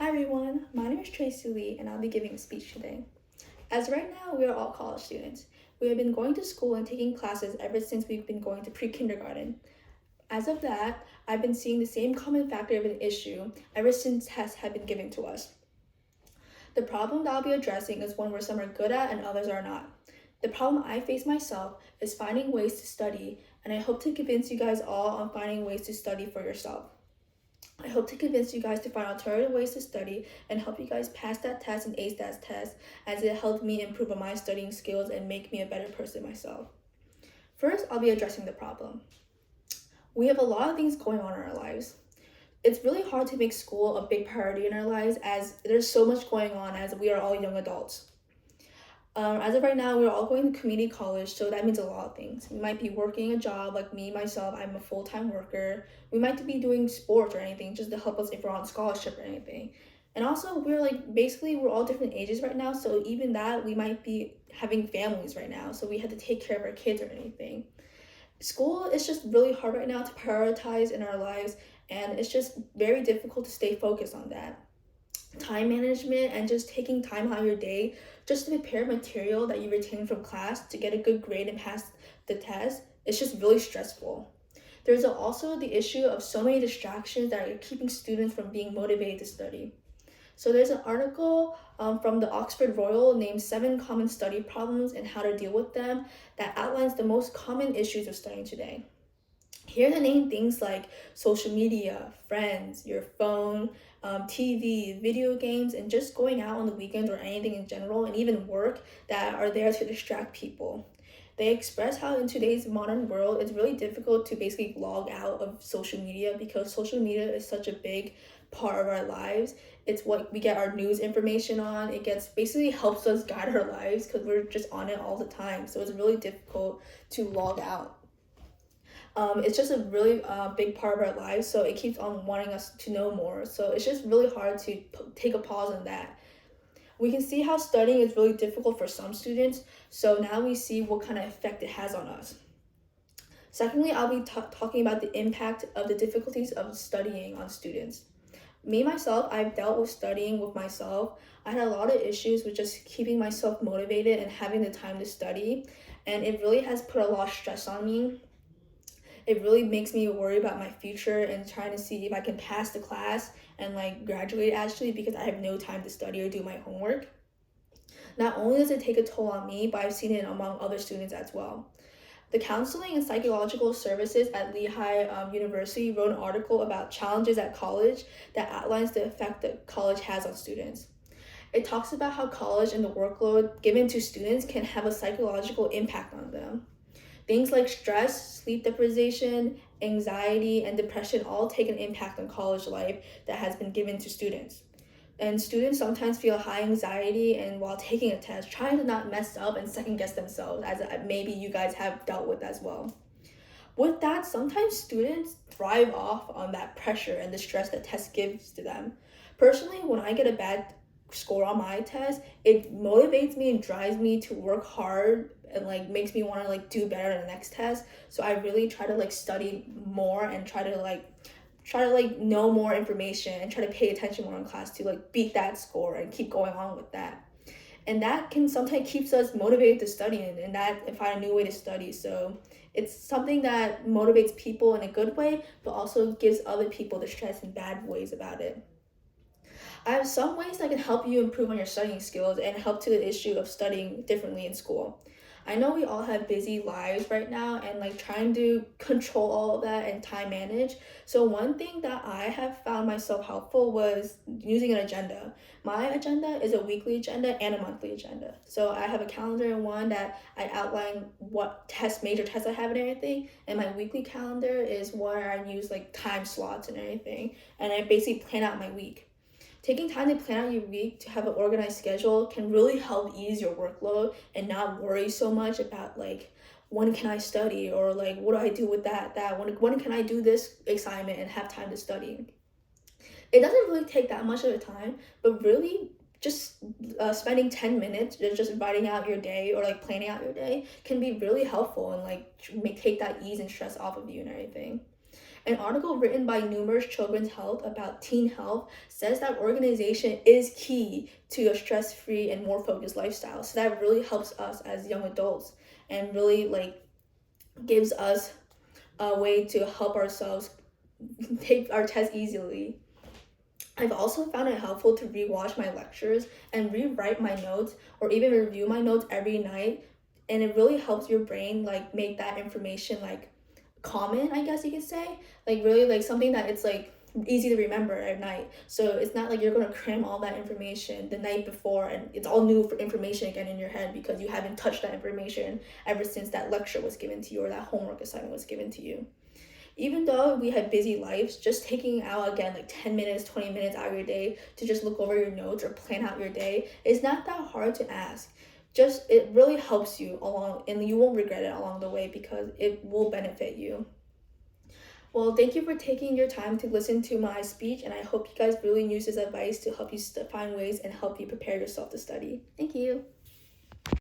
Hi everyone, my name is Tracy Lee and I'll be giving a speech today. As right now, we are all college students. We have been going to school and taking classes ever since we've been going to pre-kindergarten. As of that, I've been seeing the same common factor of an issue ever since tests have been given to us. The problem that I'll be addressing is one where some are good at and others are not. The problem I face myself is finding ways to study, and I hope to convince you guys all on finding ways to study for yourself. I hope to convince you guys to find alternative ways to study and help you guys pass that test and ace that test, as it helped me improve on my studying skills and make me a better person myself. First, I'll be addressing the problem. We have a lot of things going on in our lives. It's really hard to make school a big priority in our lives as there's so much going on as we are all young adults. As of right now, we're all going to community college, so that means a lot of things. We might be working a job, like me, myself, I'm a full-time worker. We might be doing sports or anything just to help us if we're on scholarship or anything. And also, we're all different ages right now, so even that, we might be having families right now, so we have to take care of our kids or anything. School is just really hard right now to prioritize in our lives, and it's just very difficult to stay focused on that. Time management and just taking time out of your day just to prepare material that you retain from class to get a good grade and pass the test, it's just really stressful. There's also the issue of so many distractions that are keeping students from being motivated to study. So there's an article from the Oxford Royal named 7 Common Study Problems and How to Deal with Them that outlines the most common issues of studying today. Here to name things like social media, friends, your phone, TV, video games, and just going out on the weekends or anything in general, and even work that are there to distract people. They express how in today's modern world, it's really difficult to basically log out of social media because social media is such a big part of our lives. It's what we get our news information on. It gets basically helps us guide our lives because we're just on it all the time. So it's really difficult to log out. It's just a really big part of our lives, so it keeps on wanting us to know more. So it's just really hard to take a pause on that. We can see how studying is really difficult for some students, so now we see what kind of effect it has on us. Secondly, I'll be talking about the impact of the difficulties of studying on students. Me, myself, I've dealt with studying with myself. I had a lot of issues with just keeping myself motivated and having the time to study, and it really has put a lot of stress on me. It really makes me worry about my future and trying to see if I can pass the class and graduate actually because I have no time to study or do my homework. Not only does it take a toll on me, but I've seen it among other students as well. The Counseling and Psychological Services at Lehigh University wrote an article about challenges at college that outlines the effect that college has on students. It talks about how college and the workload given to students can have a psychological impact on them. Things like stress, sleep deprivation, anxiety, and depression all take an impact on college life that has been given to students. And students sometimes feel high anxiety and while taking a test, trying to not mess up and second guess themselves, as maybe you guys have dealt with as well. With that, sometimes students thrive off on that pressure and the stress that test gives to them. Personally, when I get a bad score on my test, it motivates me and drives me to work hard and makes me want to do better in the next test. So I really try to study more and try to know more information and try to pay attention more in class to beat that score and keep going on with that. And that can sometimes keeps us motivated to study and find a new way to study. So it's something that motivates people in a good way, but also gives other people the stress in bad ways about it. I have some ways that can help you improve on your studying skills and help to the issue of studying differently in school. I know we all have busy lives right now and trying to control all of that and time manage. So one thing that I have found myself helpful was using an agenda. My agenda is a weekly agenda and a monthly agenda. So I have a calendar in one that I outline what major tests I have and everything. And my weekly calendar is where I use time slots and everything. And I basically plan out my week. Taking time to plan out your week to have an organized schedule can really help ease your workload and not worry so much about when can I study or what do I do with that when can I do this assignment and have time to study. It doesn't really take that much of a time, but really just spending 10 minutes just writing out your day or planning out your day can be really helpful and take that ease and stress off of you and everything. An article written by numerous Children's Health about teen health says that organization is key to a stress-free and more focused lifestyle. So that really helps us as young adults and really gives us a way to help ourselves take our test easily. I've also found it helpful to rewatch my lectures and rewrite my notes or even review my notes every night. And it really helps your brain make that information common, I guess you could say. Really something that it's easy to remember at night. So it's not like you're gonna cram all that information the night before and it's all new for information again in your head because you haven't touched that information ever since that lecture was given to you or that homework assignment was given to you. Even though we have busy lives, just taking out again 10 minutes, 20 minutes out of your day to just look over your notes or plan out your day is not that hard to ask. Just it really helps you along and you won't regret it along the way because it will benefit you. Well, thank you for taking your time to listen to my speech, and I hope you guys really use this advice to help you find ways and help you prepare yourself to study. Thank you.